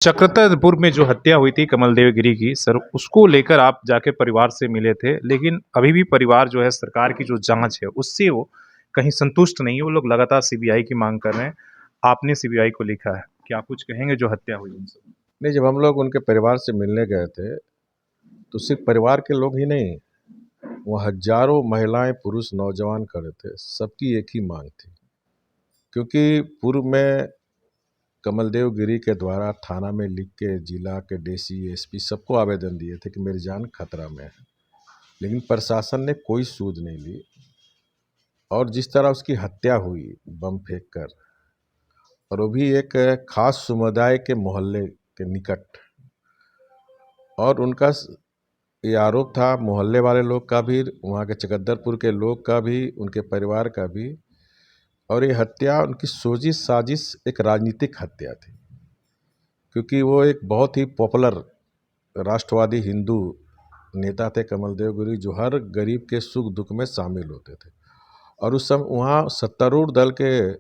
चक्रधरपुर में जो हत्या हुई थी कमलदेव गिरी की सर, उसको लेकर आप जाके परिवार से मिले थे, लेकिन अभी भी परिवार जो है सरकार की जो जांच है उससे वो कहीं संतुष्ट नहीं है। वो लोग लगातार सीबीआई की मांग कर रहे हैं। आपने सीबीआई को लिखा है, क्या कुछ कहेंगे जो हत्या हुई उनसे? नहीं, जब हम लोग उनके परिवार से मिलने गए थे तो सिर्फ परिवार के लोग ही नहीं, वो हजारों महिलाएं पुरुष नौजवान खड़े थे। सबकी एक ही मांग थी, क्योंकि पूर्व में कमलदेव गिरी के द्वारा थाना में लिख के जिला के डीसी एसपी सबको आवेदन दिए थे कि मेरी जान खतरा में है, लेकिन प्रशासन ने कोई सूद नहीं ली। और जिस तरह उसकी हत्या हुई बम फेंक कर, और वो भी एक खास समुदाय के मोहल्ले के निकट, और उनका ये आरोप था मोहल्ले वाले लोग का भी, वहाँ के चकद्दरपुर के लोग का भी, उनके परिवार का भी। और ये हत्या उनकी सोची साजिश एक राजनीतिक हत्या थी, क्योंकि वो एक बहुत ही पॉपुलर राष्ट्रवादी हिंदू नेता थे कमलदेव गिरी, जो हर गरीब के सुख दुख में शामिल होते थे। और उस समय वहाँ सत्तारूढ़ दल के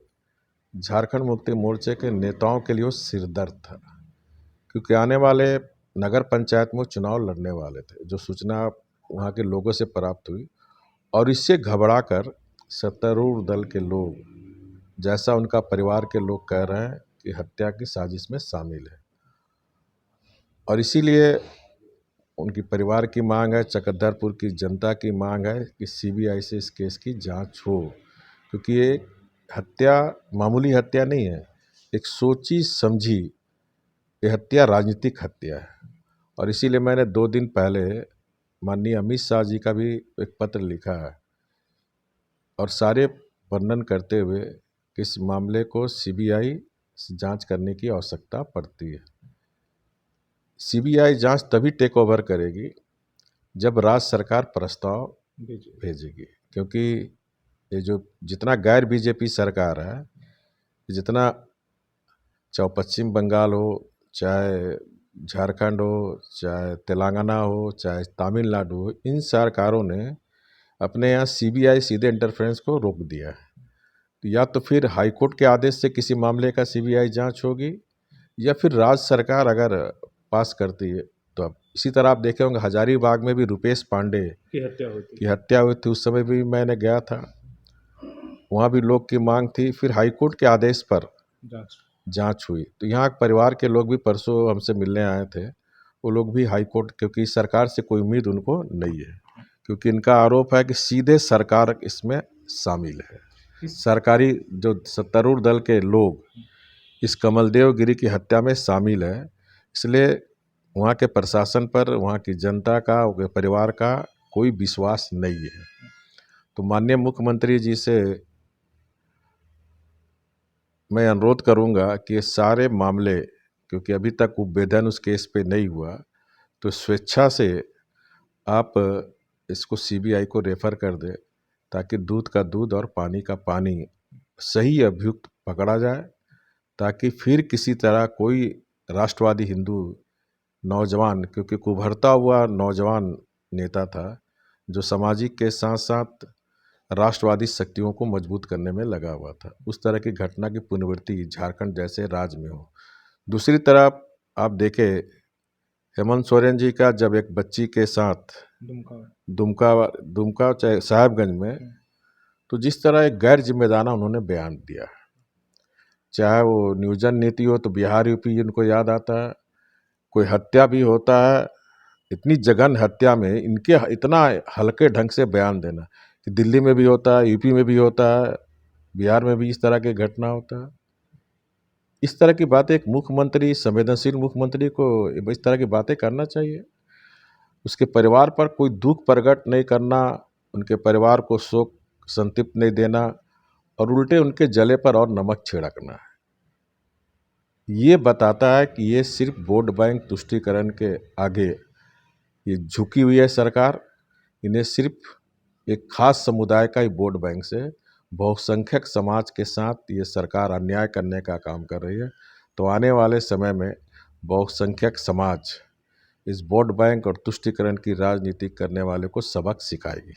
झारखंड मुक्ति मोर्चे के नेताओं के लिए वो सिरदर्द था, क्योंकि आने वाले नगर पंचायत में चुनाव लड़ने वाले थे, जो सूचना वहाँ के लोगों से प्राप्त हुई। और इससे घबरा कर सत्तारूढ़ दल के लोग, जैसा उनका परिवार के लोग कह रहे हैं, कि हत्या की साजिश में शामिल है। और इसीलिए उनकी परिवार की मांग है, चकद्दरपुर की जनता की मांग है कि सीबीआई से इस केस की जांच हो, क्योंकि ये हत्या मामूली हत्या नहीं है, एक सोची समझी ये हत्या राजनीतिक हत्या है। और इसीलिए मैंने 2 दिन पहले माननीय अमित शाह जी का भी एक पत्र लिखा है, और सारे वर्णन करते हुए कि इस मामले को सीबीआई जांच करने की आवश्यकता पड़ती है। सीबीआई जांच तभी टेक ओवर करेगी जब राज्य सरकार प्रस्ताव भेजेगी, क्योंकि ये जो जितना गैर बीजेपी सरकार है, जितना चाहे पश्चिम बंगाल हो, चाहे झारखंड हो, चाहे तेलंगाना हो, चाहे तमिलनाडु हो, इन सरकारों ने अपने यहाँ सीबीआई सीधे इंटरफेरेंस को रोक दिया है। तो या तो फिर हाईकोर्ट के आदेश से किसी मामले का सीबीआई जांच होगी, या फिर राज्य सरकार अगर पास करती है तो। अब इसी तरह आप देखे होंगे हजारीबाग में भी रुपेश पांडे की हत्या हुई थी, उस समय भी मैंने गया था, वहाँ भी लोग की मांग थी, फिर हाईकोर्ट के आदेश पर जांच हुई। तो यहाँ परिवार के लोग भी परसों हमसे मिलने आए थे, वो लोग भी हाईकोर्ट, क्योंकि सरकार से कोई उम्मीद उनको नहीं है, क्योंकि इनका आरोप है कि सीधे सरकार इसमें शामिल है। सरकारी जो सत्तारूढ़ दल के लोग इस कमलदेव गिरी की हत्या में शामिल है, इसलिए वहाँ के प्रशासन पर, वहाँ की जनता का, उनके परिवार का कोई विश्वास नहीं है। तो माननीय मुख्यमंत्री जी से मैं अनुरोध करूंगा कि ये सारे मामले, क्योंकि अभी तक उद्भेदन उस केस पे नहीं हुआ, तो स्वेच्छा से आप इसको सीबीआई को रेफर कर दें, ताकि दूध का दूध और पानी का पानी सही अभियुक्त पकड़ा जाए, ताकि फिर किसी तरह कोई राष्ट्रवादी हिंदू नौजवान, क्योंकि उभरता हुआ नौजवान नेता था, जो सामाजिक के साथ साथ राष्ट्रवादी शक्तियों को मजबूत करने में लगा हुआ था, उस तरह की घटना की पुनरावृत्ति झारखंड जैसे राज्य में हो। दूसरी तरफ आप देखें हेमंत सोरेन जी का, जब एक बच्ची के साथ दुमका दुमका चाहे साहेबगंज में, तो जिस तरह एक गैर जिम्मेदाराना उन्होंने बयान दिया, चाहे वो नियोजन नीति हो तो बिहार यूपी इनको याद आता है, कोई हत्या भी होता है, इतनी जघन हत्या में इनके इतना हल्के ढंग से बयान देना कि दिल्ली में भी होता है, यूपी में भी होता है, बिहार में भी इस तरह की घटना होता है। इस तरह की बातें एक मुख्यमंत्री, संवेदनशील मुख्यमंत्री को इस तरह की बातें करना चाहिए। उसके परिवार पर कोई दुख प्रकट नहीं करना, उनके परिवार को शोक संतृप्त नहीं देना, और उल्टे उनके जले पर और नमक छिड़कना है। ये बताता है कि ये सिर्फ वोट बैंक तुष्टीकरण के आगे ये झुकी हुई है सरकार। इन्हें सिर्फ एक खास समुदाय का ही वोट बैंक से बहुसंख्यक समाज के साथ ये सरकार अन्याय करने का काम कर रही है। तो आने वाले समय में बहुसंख्यक समाज इस वोट बैंक और तुष्टीकरण की राजनीति करने वाले को सबक सिखाएगी।